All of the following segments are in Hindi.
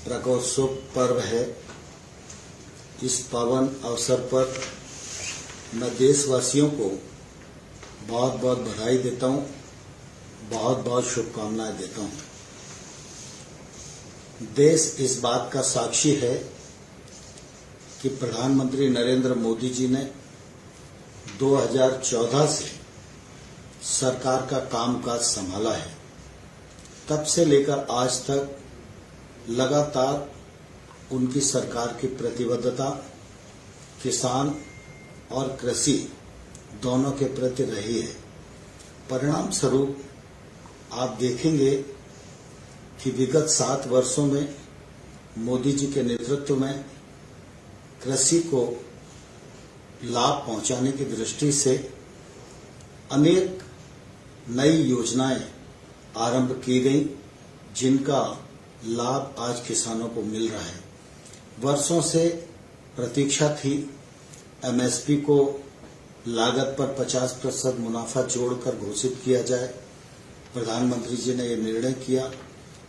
प्रकाशोत्सव पर्व है। इस पावन अवसर पर मैं देशवासियों को बहुत बहुत बधाई देता हूं, बहुत बहुत शुभकामनाएं देता हूं। देश इस बात का साक्षी है कि प्रधानमंत्री नरेंद्र मोदी जी ने 2014 से सरकार का कामकाज संभाला है। तब से लेकर आज तक लगातार उनकी सरकार की प्रतिबद्धता किसान और कृषि दोनों के प्रति रही है। परिणाम स्वरूप आप देखेंगे कि विगत 7 वर्षों में मोदी जी के नेतृत्व में कृषि को लाभ पहुंचाने की दृष्टि से अनेक नई योजनाएं आरंभ की गई, जिनका लाभ आज किसानों को मिल रहा है। वर्षों से प्रतीक्षा थी एमएसपी को लागत पर 50% मुनाफा जोड़कर घोषित किया जाए। प्रधानमंत्री जी ने यह निर्णय किया,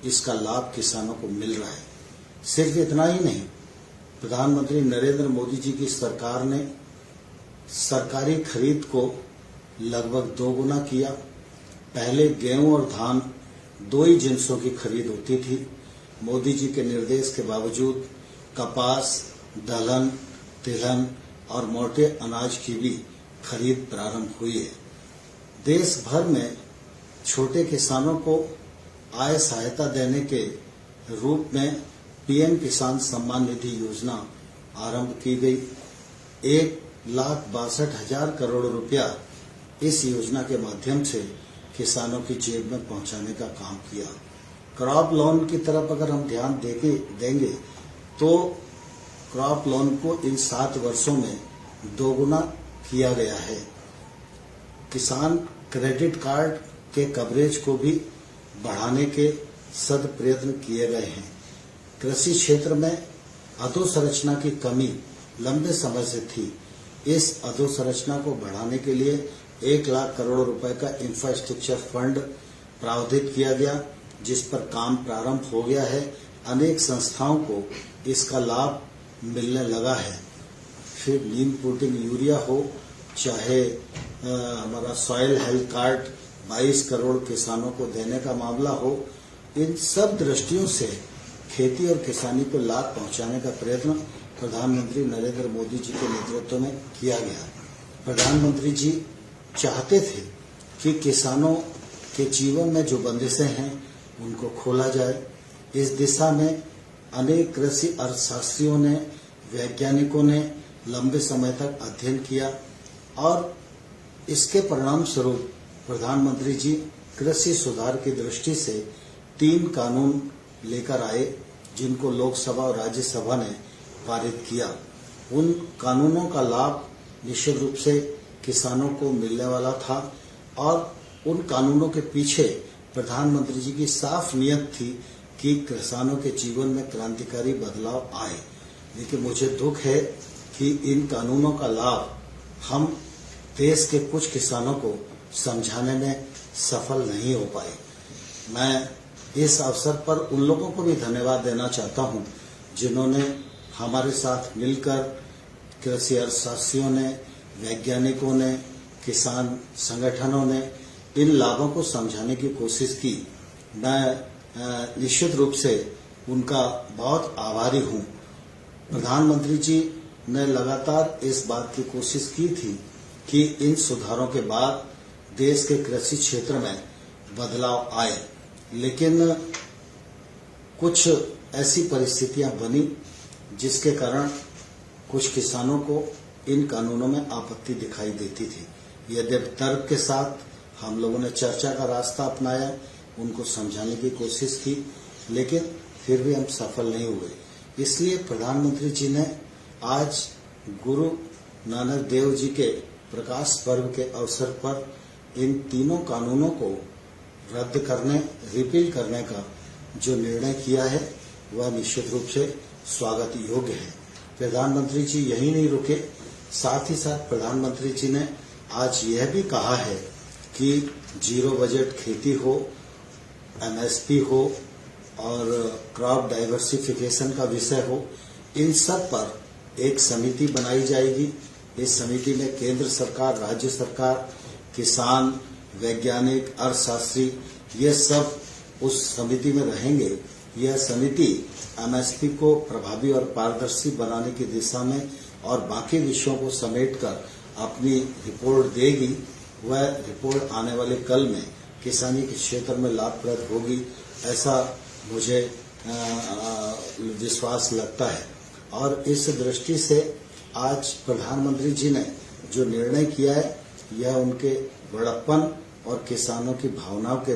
इसका लाभ किसानों को मिल रहा है। सिर्फ इतना ही नहीं, प्रधानमंत्री नरेंद्र मोदी जी की सरकार ने सरकारी खरीद को लगभग 2 गुना किया। पहले गेहूं और धान 2 ही जिन्सों की खरीद होती थी। मोदी जी के निर्देश के बावजूद कपास, दलहन, तिलहन और मोटे अनाज की भी खरीद प्रारंभ हुई है। देश भर में छोटे किसानों को आय सहायता देने के रूप में पीएम किसान सम्मान निधि योजना आरंभ की गई। 1,62,000 करोड़ रुपया इस योजना के माध्यम से किसानों की जेब में पहुंचाने का काम किया। क्रॉप लोन की तरफ अगर हम ध्यान देंगे तो क्रॉप लोन को इन 7 वर्षों में 2 गुना किया गया है। किसान क्रेडिट कार्ड के कवरेज को भी बढ़ाने के सद प्रयत्न किए गए हैं। कृषि क्षेत्र में अधोसंरचना की कमी लंबे समय से थी। इस अधोसंरचना को बढ़ाने के लिए 1 लाख करोड़ रुपए का इंफ्रास्ट्रक्चर फंड प्रावधान किया गया, जिस पर काम प्रारंभ हो गया है। अनेक संस्थाओं को इसका लाभ मिलने लगा है। फिर नीम प्रोटीन यूरिया हो, चाहे हमारा सॉइल हेल्थ कार्ड 22 करोड़ किसानों को देने का मामला हो, इन सब दृष्टियों से खेती और किसानी को लाभ पहुंचाने का प्रयत्न प्रधानमंत्री नरेंद्र मोदी जी के नेतृत्व में किया गया। प्रधानमंत्री जी चाहते थे कि किसानों के जीवन में जो बंदिशें हैं उनको खोला जाए। इस दिशा में अनेक कृषि अर्थशास्त्रियों ने, वैज्ञानिकों ने लंबे समय तक अध्ययन किया और इसके परिणाम स्वरूप प्रधानमंत्री जी कृषि सुधार की दृष्टि से 3 कानून लेकर आए, जिनको लोकसभा और राज्यसभा ने पारित किया। उन कानूनों का लाभ निश्चित रूप से किसानों को मिलने वाला था और उन कानूनों के पीछे प्रधानमंत्री जी की साफ नियत थी कि किसानों के जीवन में क्रांतिकारी बदलाव आए। लेकिन मुझे दुख है कि इन कानूनों का लाभ हम देश के कुछ किसानों को समझाने में सफल नहीं हो पाए। मैं इस अवसर पर उन लोगों को भी धन्यवाद देना चाहता हूं, जिन्होंने हमारे साथ मिलकर कृषि अर्थशास्त्रियों ने, वैज्ञानिकों ने, किसान संगठनों ने इन लाभों को समझाने की कोशिश की। मैं निश्चित रूप से उनका बहुत आभारी हूं। प्रधानमंत्री जी ने लगातार इस बात की कोशिश की थी कि इन सुधारों के बाद देश के कृषि क्षेत्र में बदलाव आए, लेकिन कुछ ऐसी परिस्थितियां बनी जिसके कारण कुछ किसानों को इन कानूनों में आपत्ति दिखाई देती थी। यद्यपि तर्क के साथ हम लोगों ने चर्चा का रास्ता अपनाया, उनको समझाने की कोशिश की, लेकिन फिर भी हम सफल नहीं हुए। इसलिए प्रधानमंत्री जी ने आज गुरु नानक देव जी के प्रकाश पर्व के अवसर पर इन 3 कानूनों को रद्द करने, रिपील करने का जो निर्णय किया है वह निश्चित रूप से स्वागत योग्य है। प्रधानमंत्री जी यही नहीं रुके, साथ ही साथ प्रधानमंत्री जी ने आज यह भी कहा है कि जीरो बजट खेती हो, एमएसपी हो और क्रॉप डाइवर्सिफिकेशन का विषय हो, इन सब पर एक समिति बनाई जाएगी। इस समिति में केंद्र सरकार, राज्य सरकार, किसान, वैज्ञानिक, अर्थशास्त्री, ये सब उस समिति में रहेंगे। यह समिति एमएसपी को प्रभावी और पारदर्शी बनाने की दिशा में और बाकी विषयों को समेटकर अपनी रिपोर्ट देगी। वह रिपोर्ट आने वाले कल में किसानी के क्षेत्र में लाभप्रद होगी, ऐसा मुझे विश्वास लगता है। और इस दृष्टि से आज प्रधानमंत्री जी ने जो निर्णय किया है, यह उनके बड़प्पन और किसानों की भावनाओं के